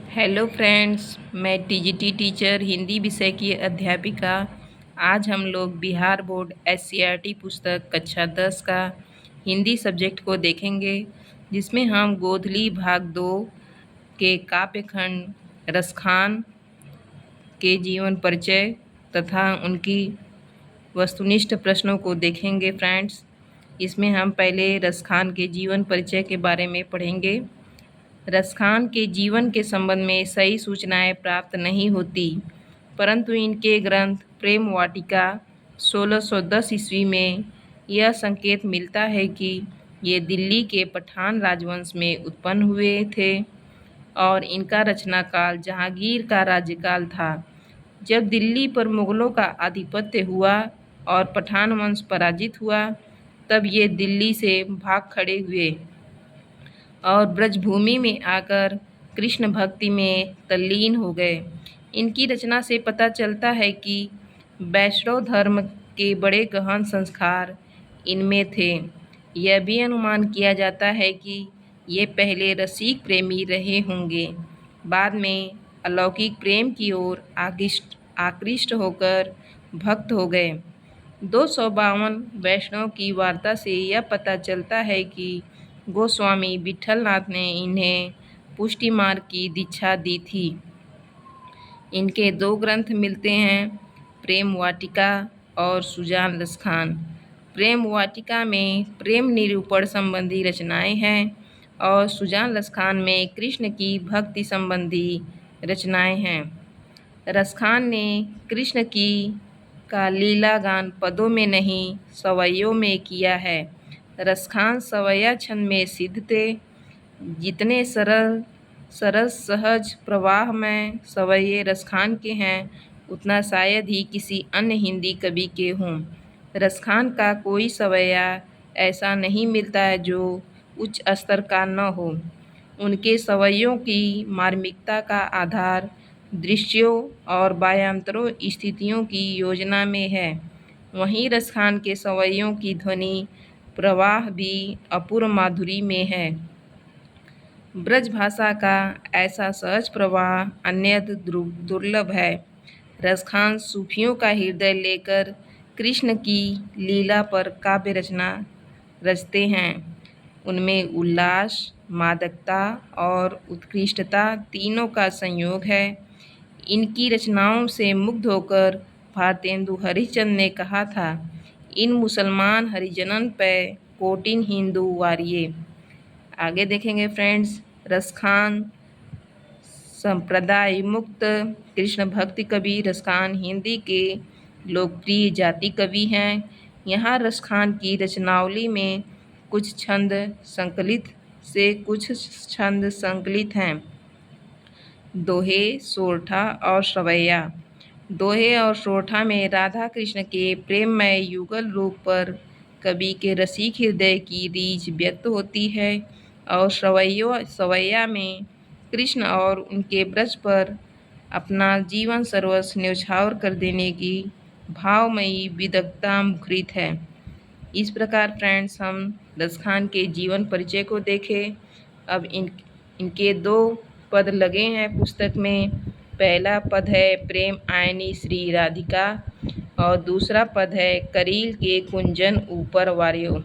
Hello friends, मैं TGT teacher Hindi विषय की अध्यापिका। आज हम लोग बिहार बोर्ड एससीईआरटी पुस्तक कक्षा 10 का हिंदी सब्जेक्ट को देखेंगे, जिसमें हम गोधली भाग 2 के काव्य खंड रसखान के जीवन परिचय तथा उनकी वस्तुनिष्ठ प्रश्नों को देखेंगे। फ्रेंड्स, इसमें हम पहले रसखान के जीवन परिचय के बारे में पढ़ेंगे। रसखान के जीवन के संबंध में सही सूचनाएं प्राप्त नहीं होती, परंतु इनके ग्रंथ प्रेम वाटिका 1610 ईस्वी में यह संकेत मिलता है कि ये दिल्ली के पठान राजवंश में उत्पन्न हुए थे और इनका रचना काल जहांगीर का राज्यकाल था। जब दिल्ली पर मुगलों का आधिपत्य हुआ और पठान वंश पराजित हुआ, तब ये दिल्ली से भाग खड़े हुए और ब्रजभूमि में आकर कृष्ण भक्ति में तल्लीन हो गए। इनकी रचना से पता चलता है कि वैष्णव धर्म के बड़े गहन संस्कार इनमें थे। यह भी अनुमान किया जाता है कि ये पहले रसिक प्रेमी रहे होंगे, बाद में अलौकिक प्रेम की ओर आकृष्ट होकर भक्त हो गए। 252 वैष्णव की वार्ता से यह पता चलता है कि गोस्वामी विठलनाथ ने इन्हें पुष्टि मार्ग की दीक्षा दी थी। इनके 2 ग्रंथ मिलते हैं, प्रेम वाटिका और सुजान रसखान। प्रेम वाटिका में प्रेम निरूपण संबंधी रचनाएं हैं और सुजान रसखान में कृष्ण की भक्ति संबंधी रचनाएं हैं। रसखान ने कृष्ण की का लीला गान पदों में नहीं, सवैयों में किया है। रसखान सवैया छंद में सिद्ध थे। जितने सरल सहज प्रवाह में सवैये रसखान के हैं, उतना शायद ही किसी अन्य हिंदी कवि के हों। रसखान का कोई सवैया ऐसा नहीं मिलता है जो उच्च स्तर का न हो। उनके सवैयों की मार्मिकता का आधार दृश्यों और वायांतरों स्थितियों की योजना में है। वहीं रसखान के सवैयों की ध्वनि प्रवाह भी अपूर्व माधुरी में है। ब्रज भाषा का ऐसा सहज प्रवाह अन्यत्र दुर्लभ है। रसखान सूफियों का हृदय लेकर कृष्ण की लीला पर काव्य रचना रचते हैं। उनमें उल्लास, मादकता और उत्कृष्टता तीनों का संयोग है। इनकी रचनाओं से मुग्ध होकर भारतेंदु हरिश्चंद्र ने कहा था, इन मुसलमान हरिजनन पे कोटिन हिंदू वारिये। आगे देखेंगे फ्रेंड्स, रसखान संप्रदाय मुक्त कृष्ण भक्ति कवि। रसखान हिंदी के लोकप्रिय जाति कवि हैं। यहाँ रसखान की रचनावली में कुछ छंद संकलित हैं। दोहे, सोरठा और सवैया। दोहे और सोरठा में राधा कृष्ण के प्रेममय युगल रूप पर कवि के रसिक हृदय की रीझ व्यक्त होती है और सवैया में कृष्ण और उनके ब्रज पर अपना जीवन सर्वस्व न्यौछावर कर देने की भावमयी विदग्धता मुखरित है। इस प्रकार फ्रेंड्स, हम रसखान के जीवन परिचय को देखें। अब इनके 2 पद लगे हैं पुस्तक में। पहला पद है प्रेम आयनी श्री राधिका और दूसरा पद है करील के कुंजन ऊपर वार्यो।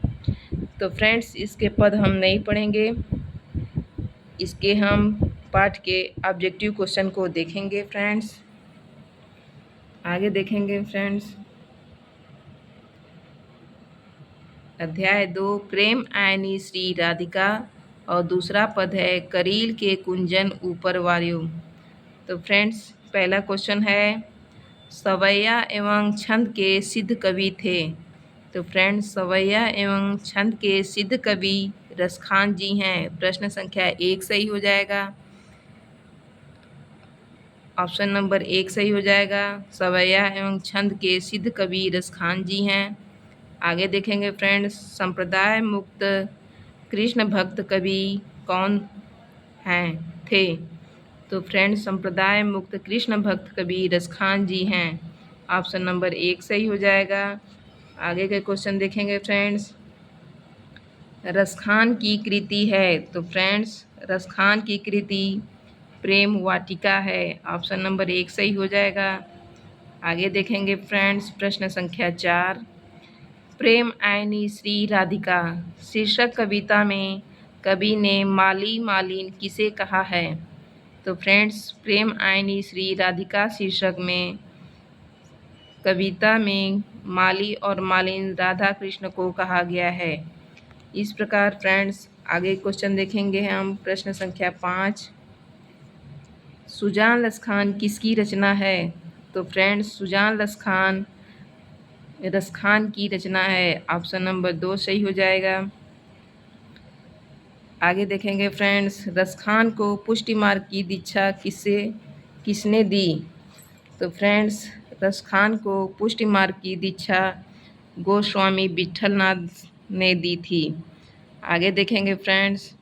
तो फ्रेंड्स, इसके पद हम नहीं पढ़ेंगे, इसके हम पाठ के ऑब्जेक्टिव क्वेश्चन को देखेंगे। फ्रेंड्स, आगे देखेंगे फ्रेंड्स, अध्याय 2 प्रेम आयनी श्री राधिका और दूसरा पद है करील के कुंजन ऊपर वार्यो। तो फ्रेंड्स, पहला क्वेश्चन है, सवैया एवं छंद के सिद्ध कवि थे। तो फ्रेंड्स, सवैया एवं छंद के सिद्ध कवि रसखान जी हैं। प्रश्न संख्या 1 सही हो जाएगा। ऑप्शन नंबर 1 सही हो जाएगा। सवैया एवं छंद के सिद्ध कवि रसखान जी हैं। आगे देखेंगे फ्रेंड्स, संप्रदाय मुक्त कृष्ण भक्त कवि कौन थे। तो फ्रेंड्स, संप्रदाय मुक्त कृष्ण भक्त कवि रसखान जी हैं। ऑप्शन नंबर 1 सही हो जाएगा। आगे के क्वेश्चन देखेंगे फ्रेंड्स, रसखान की कृति है। तो फ्रेंड्स, रसखान की कृति प्रेम वाटिका है। ऑप्शन नंबर 1 सही हो जाएगा। आगे देखेंगे फ्रेंड्स, प्रश्न संख्या 4। प्रेम आयनी श्री राधिका शीर्षक कविता में कवि ने माली मालिन किसे कहा है? तो फ्रेंड्स, प्रेम आयनी श्री राधिका शीर्षक में कविता में माली और मालिन राधा कृष्ण को कहा गया है। इस प्रकार फ्रेंड्स आगे क्वेश्चन देखेंगे हम। प्रश्न संख्या 5। सुजान लस्खान किसकी रचना है? तो फ्रेंड्स, सुजान रसखान की रचना है। ऑप्शन नंबर 2 सही हो जाएगा। आगे देखेंगे फ्रेंड्स, रसखान को पुष्टि मार्ग की दीक्षा किसने दी? तो फ्रेंड्स, रसखान को पुष्टि मार्ग की दीक्षा गोस्वामी विठलनाथ ने दी थी। आगे देखेंगे फ्रेंड्स,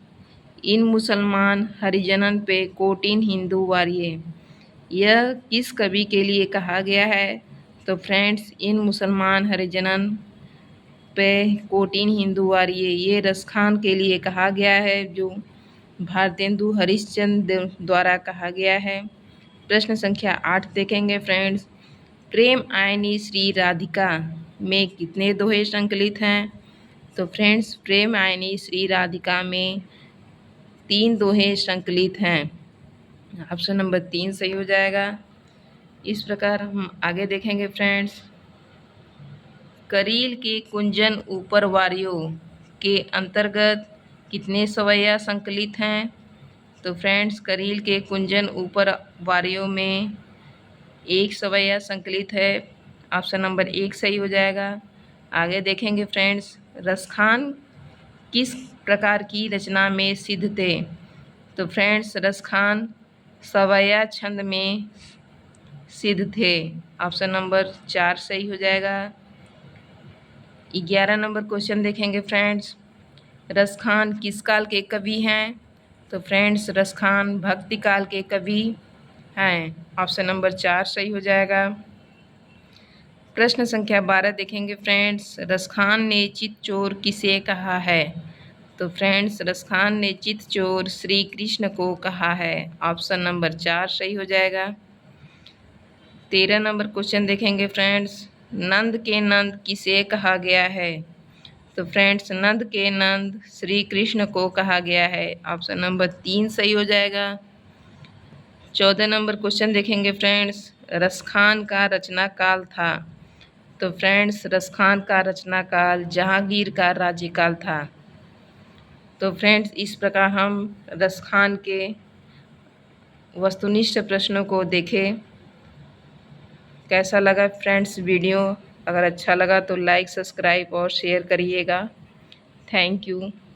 इन मुसलमान हरिजनन पे कोटिन हिंदू वारिये, यह किस कवि के लिए कहा गया है? तो फ्रेंड्स, इन मुसलमान हरिजनन पे कोटिन हिंदू वारिये, ये रसखान के लिए कहा गया है, जो भारतेंदु हरिश्चंद्र द्वारा कहा गया है। प्रश्न संख्या 8 देखेंगे फ्रेंड्स, प्रेम आयनी श्री राधिका में कितने दोहे संकलित हैं? तो फ्रेंड्स, प्रेम आयनी श्री राधिका में 3 दोहे संकलित हैं। ऑप्शन नंबर 3 सही हो जाएगा। इस प्रकार हम आगे देखेंगे फ्रेंड्स, करील के कुंजन ऊपर वारियों के अंतर्गत कितने सवैया संकलित हैं? तो फ्रेंड्स, करील के कुंजन ऊपर वारियों में 1 सवैया संकलित है। ऑप्शन नंबर 1 सही हो जाएगा। आगे देखेंगे फ्रेंड्स, रसखान किस प्रकार की रचना में सिद्ध थे? तो फ्रेंड्स, रसखान सवैया छंद में सिद्ध थे। ऑप्शन नंबर 4 सही हो जाएगा। 11 नंबर क्वेश्चन देखेंगे फ्रेंड्स, रसखान किस काल के कवि हैं? तो फ्रेंड्स, रसखान भक्ति काल के कवि हैं। ऑप्शन नंबर 4 सही हो जाएगा। प्रश्न संख्या 12 देखेंगे फ्रेंड्स, रसखान ने चित चोर किसे कहा है? तो फ्रेंड्स, रसखान ने चित चोर श्री कृष्ण को कहा है। ऑप्शन नंबर 4 सही हो जाएगा। 13 नंबर क्वेश्चन देखेंगे फ्रेंड्स, नंद के नंद किसे कहा गया है? तो फ्रेंड्स, नंद के नंद श्री कृष्ण को कहा गया है। ऑप्शन नंबर 3 सही हो जाएगा। 14 नंबर क्वेश्चन देखेंगे फ्रेंड्स, रसखान का रचना काल था। तो फ्रेंड्स, रसखान का रचना काल जहांगीर का राज्यकाल था। तो फ्रेंड्स, इस प्रकार हम रसखान के वस्तुनिष्ठ प्रश्नों को देखें। कैसा लगा फ्रेंड्स वीडियो? अगर अच्छा लगा तो लाइक, सब्सक्राइब और शेयर करिएगा। Thank you.